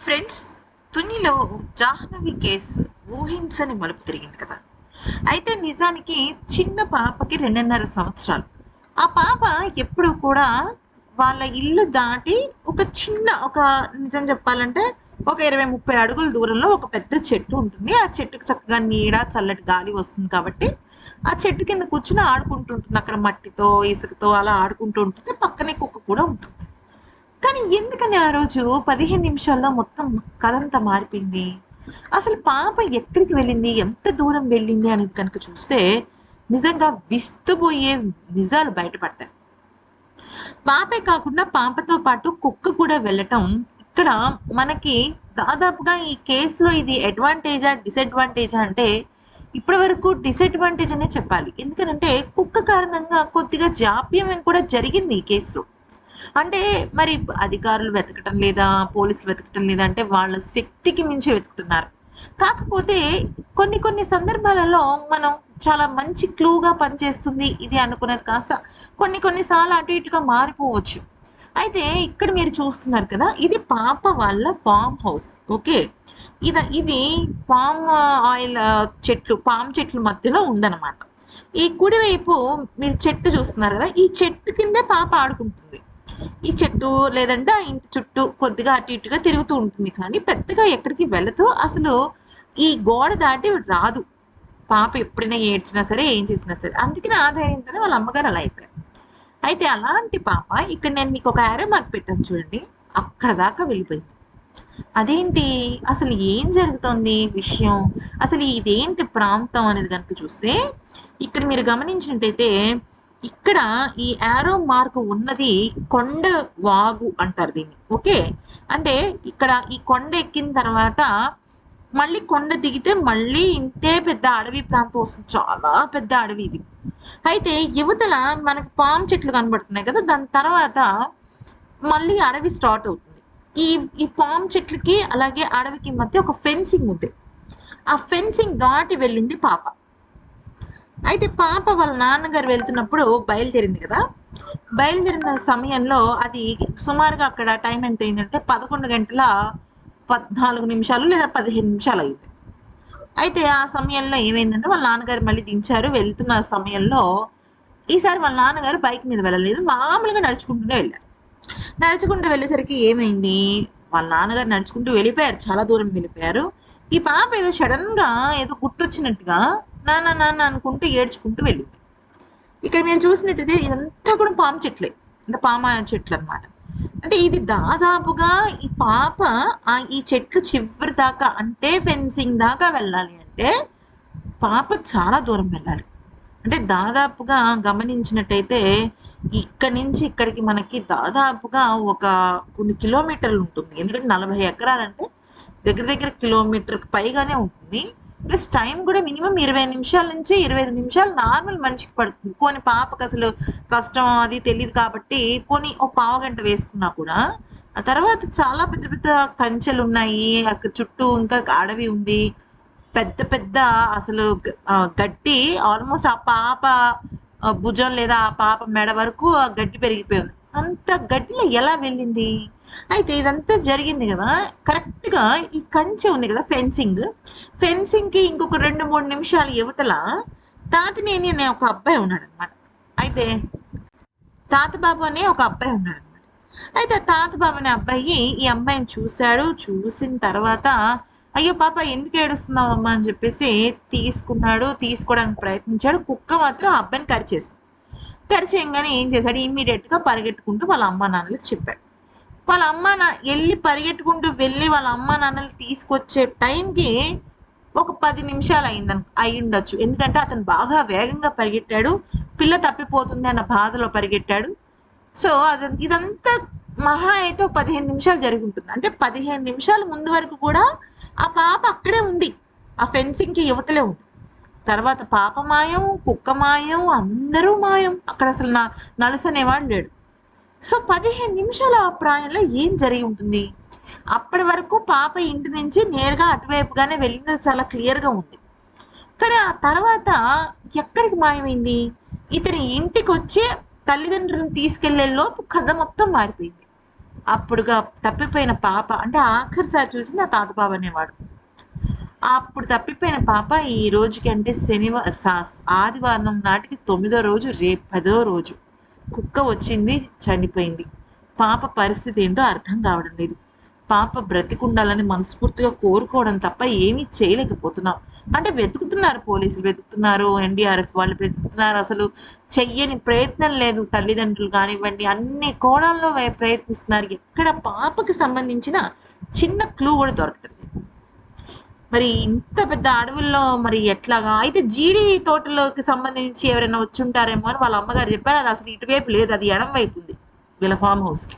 Friends, తునిలో Jahnavi case ఊహించని మలుపు తిరిగింది కదా. అయితే నిజానికి చిన్న పాపకి 2.5 సంవత్సరాలు. ఆ పాప ఎప్పుడు కూడా వాళ్ళ ఇల్లు దాటి ఒక నిజం చెప్పాలంటే ఒక 20-30 అడుగుల దూరంలో ఒక పెద్ద చెట్టు ఉంటుంది. ఆ చెట్టుకు చక్కగా నీడ చల్లటి గాలి వస్తుంది కాబట్టి ఆ చెట్టు కింద కూర్చుని ఆడుకుంటూ ఉంటుంది. అక్కడ మట్టితో ఇసుకతో అలా ఆడుకుంటూ ఉంటుంది. పక్కనే కుక్క కూడా ఉంటుంది. కానీ ఎందుకని ఆ రోజు 15 నిమిషాల్లో మొత్తం కథంతా మారిపోయింది? అసలు పాప ఎక్కడికి వెళ్ళింది? ఎంత దూరం వెళ్ళింది? అనేది కనుక చూస్తే నిజంగా విస్తుపోయే నిజాలు బయటపడతాయి. పాపే కాకుండా పాపతో పాటు కుక్క కూడా వెళ్ళటం ఇక్కడ మనకి దాదాపుగా ఈ కేసులో ఇది అడ్వాంటేజా డిసడ్వాంటేజా అంటే ఇప్పటి వరకు డిసడ్వాంటేజ్ అనే చెప్పాలి. ఎందుకనంటే కుక్క కారణంగా కొద్దిగా జాప్యం కూడా జరిగింది ఈ కేసులో. అంటే మరి అధికారులు వెతకటం లేదా, పోలీసులు వెతకటం లేదా అంటే వాళ్ళ శక్తికి మించి వెతుకుతున్నారు. కాకపోతే కొన్ని కొన్ని సందర్భాలలో మనం చాలా మంచి క్లూగా పనిచేస్తుంది ఇది అనుకునేది కాస్త కొన్ని సార్లు అటు ఇటుగా మారిపోవచ్చు. అయితే ఇక్కడ మీరు చూస్తున్నారు కదా, ఇది పాప వాళ్ళ ఫామ్ హౌస్. ఓకే, ఇది పామ్ ఆయిల్ చెట్లు, పామ్ చెట్ల మధ్యలో ఉందన్నమాట. ఈ కుడివైపు మీరు చెట్టు చూస్తున్నారు కదా, ఈ చెట్టు కిందే పాప ఆడుకుంటుంది. ఈ చెట్టు లేదంటే ఆ ఇంటి చుట్టూ కొద్దిగా అటు ఇటుగా తిరుగుతూ ఉంటుంది, కానీ పెద్దగా ఎక్కడికి వెళుతూ అసలు ఈ గోడ దాటి రాదు. పాప ఎప్పుడైనా ఏడ్చినా సరే, ఏం చేసినా సరే. అందుకని ఆ ధైర్యంతోనే వాళ్ళ అమ్మగారు అలా అయిపోయారు. అయితే అలాంటి పాప ఇక్కడ నేను మీకు ఒక యారో మార్క్ పెట్టాను చూడండి, అక్కడ దాకా వెళ్ళిపోయింది. అదేంటి, అసలు ఏం జరుగుతోంది విషయం, అసలు ఇదేంటి ప్రాంతం అనేది కనుక చూస్తే ఇక్కడ మీరు గమనించినట్టయితే ఇక్కడ ఈ యారో మార్క్ ఉన్నది కొండ వాగు అంటారు దీన్ని. ఓకే, అంటే ఇక్కడ ఈ కొండ ఎక్కిన తర్వాత మళ్ళీ కొండ దిగితే మళ్ళీ ఇంతే పెద్ద అడవి ప్రాంతం వస్తుంది. చాలా పెద్ద అడవి ఇది. అయితే యువతల మనకు పాము చెట్లు కనబడుతున్నాయి కదా, దాని తర్వాత మళ్ళీ అడవి స్టార్ట్ అవుతుంది. ఈ ఈ పాము చెట్లకి అలాగే అడవికి మధ్య ఒక ఫెన్సింగ్ ఉంది. ఆ ఫెన్సింగ్ దాటి వెళ్ళింది పాప. అయితే పాప వాళ్ళ నాన్నగారు వెళ్తున్నప్పుడు బయలుదేరింది కదా, బయలుదేరిన సమయంలో అది సుమారుగా అక్కడ టైం ఎంత అయిందంటే 11 గంటల 14 నిమిషాలు లేదా 15 నిమిషాలు అయింది. అయితే ఆ సమయంలో ఏమైందంటే వాళ్ళ నాన్నగారు మళ్ళీ దించారు. వెళ్తున్న సమయంలో ఈసారి వాళ్ళ నాన్నగారు బైక్ మీద వెళ్ళలేదు, మామూలుగా నడుచుకుంటూనే వెళ్ళారు. నడుచుకుంటూ వెళ్ళేసరికి ఏమైంది, వాళ్ళ నాన్నగారు నడుచుకుంటూ వెళ్ళిపోయారు, చాలా దూరం వెళ్ళిపోయారు. ఈ పాప ఏదో సడన్ గా ఏదో గుర్తొచ్చినట్టుగా నాన్న నాన్న అనుకుంటూ ఏడ్చుకుంటూ వెళ్ళింది. ఇక్కడ మీరు చూసినట్టయితే ఇదంతా కూడా పాము చెట్లే, అంటే పామ చెట్లు అనమాట. అంటే ఇది దాదాపుగా ఈ పాప ఈ చెట్లు చివరి దాకా, అంటే ఫెన్సింగ్ దాకా వెళ్ళాలి అంటే పాప చాలా దూరం వెళ్ళాలి. అంటే దాదాపుగా గమనించినట్టయితే ఇక్కడి నుంచి ఇక్కడికి మనకి దాదాపుగా ఒక కొన్ని కిలోమీటర్లు ఉంటుంది. ఎందుకంటే 40 ఎకరాలంటే దగ్గర దగ్గర కిలోమీటర్కి పైగానే ఉంటుంది. ప్లస్ టైం కూడా మినిమం 20 నిమిషాల నుంచి 25 నిమిషాలు నార్మల్ మనిషికి పడుతుంది. పోనీ పాపకు అసలు కష్టం అది తెలియదు కాబట్టి పోనీ ఓ పావు గంట వేసుకున్నా కూడా, ఆ తర్వాత చాలా పెద్ద పెద్ద కంచెలు ఉన్నాయి, అక్కడ చుట్టూ ఇంకా అడవి ఉంది, పెద్ద పెద్ద అసలు గడ్డి ఆల్మోస్ట్ ఆ పాప భుజం లేదా ఆ పాప మెడ వరకు ఆ గడ్డి పెరిగిపోయింది. అంత గడ్డిలో ఎలా వెళ్ళింది? అయితే ఇదంతా జరిగింది కదా, కరెక్ట్గా ఈ కంచె ఉంది కదా ఫెన్సింగ్కి ఇంకొక 2-3 నిమిషాలు యువతల తాతినేని అనే ఒక అబ్బాయి ఉన్నాడు అనమాట. అయితే తాతబాబు అనే ఒక అబ్బాయి ఉన్నాడు అనమాట. అయితే తాతబాబు అనే అబ్బాయి ఈ అమ్మాయిని చూశాడు. చూసిన తర్వాత అయ్యో పాప ఎందుకు ఏడుస్తున్నావు అమ్మా అని చెప్పేసి తీసుకోవడానికి ప్రయత్నించాడు. కుక్క మాత్రం ఆ అబ్బాయిని కరిచేయంగానే ఏం చేశాడు, ఇమ్మీడియట్గా పరిగెట్టుకుంటూ వాళ్ళ అమ్మా నాన్నలకు చెప్పాడు. వాళ్ళ పరిగెట్టుకుంటూ వెళ్ళి వాళ్ళ అమ్మా నాన్నలు తీసుకొచ్చే టైంకి ఒక 10 నిమిషాలు అయి ఉండొచ్చు. ఎందుకంటే అతను బాగా వేగంగా పరిగెట్టాడు, పిల్ల తప్పిపోతుంది అన్న బాధలో పరిగెట్టాడు. సో ఇదంతా మహా అయితే 15 నిమిషాలు జరిగి ఉంటుంది. అంటే 15 నిమిషాల ముందు వరకు కూడా ఆ పాప అక్కడే ఉంది, ఆ ఫెన్సింగ్కి యువతలే ఉంది. తర్వాత పాప మాయం, కుక్క మాయం, అందరూ మాయం. అక్కడ అసలు నలుసు అనేవాడు లేడు. సో 15 నిమిషాల ప్రాయంలో ఏం జరిగి ఉంటుంది? అప్పటి వరకు పాప ఇంటి నుంచి నేరుగా అటువైపుగానే వెళ్ళింది, చాలా క్లియర్గా ఉంది. కానీ ఆ తర్వాత ఎక్కడికి మాయమైంది? ఇతని ఇంటికి వచ్చి తల్లిదండ్రులను తీసుకెళ్లే లోపు కథ మొత్తం మారిపోయింది. అప్పుడుగా తప్పిపోయిన పాప అంటే ఆఖరిసారి చూసింది ఆ తాత బాబు అనేవాడు. అప్పుడు తప్పిపోయిన పాప ఈ రోజుకి అంటే ఆదివారం నాటికి 9వ రోజు, రేపు 10వ రోజు. కుక్క వచ్చింది, చనిపోయింది. పాప పరిస్థితి ఏంటో అర్థం కావడం లేదు. పాప బ్రతికుండాలని మనస్ఫూర్తిగా కోరుకోవడం తప్ప ఏమీ చేయలేకపోతున్నాం. అంటే వెతుకుతున్నారు, పోలీసులు వెతుకుతున్నారు, ఎన్డీఆర్ఎఫ్ వాళ్ళు వెతుకుతున్నారు. అసలు చెయ్యని ప్రయత్నం లేదు. తల్లిదండ్రులు కానివ్వండి, అన్ని కోణాల్లో ప్రయత్నిస్తున్నారు. ఎక్కడ పాపకి సంబంధించిన చిన్న క్లూ కూడా దొరకట్లేదు. మరి ఇంత పెద్ద అడవుల్లో మరి ఎట్లాగా? అయితే జీడి తోటలోకి సంబంధించి ఎవరైనా వచ్చుంటారేమో అని వాళ్ళ అమ్మగారు చెప్పారు. అది అసలు ఇటువైపు లేదు. అది ఎడమ వైపు ఉంది వీళ్ళ ఫార్మ్ హౌస్‌కి.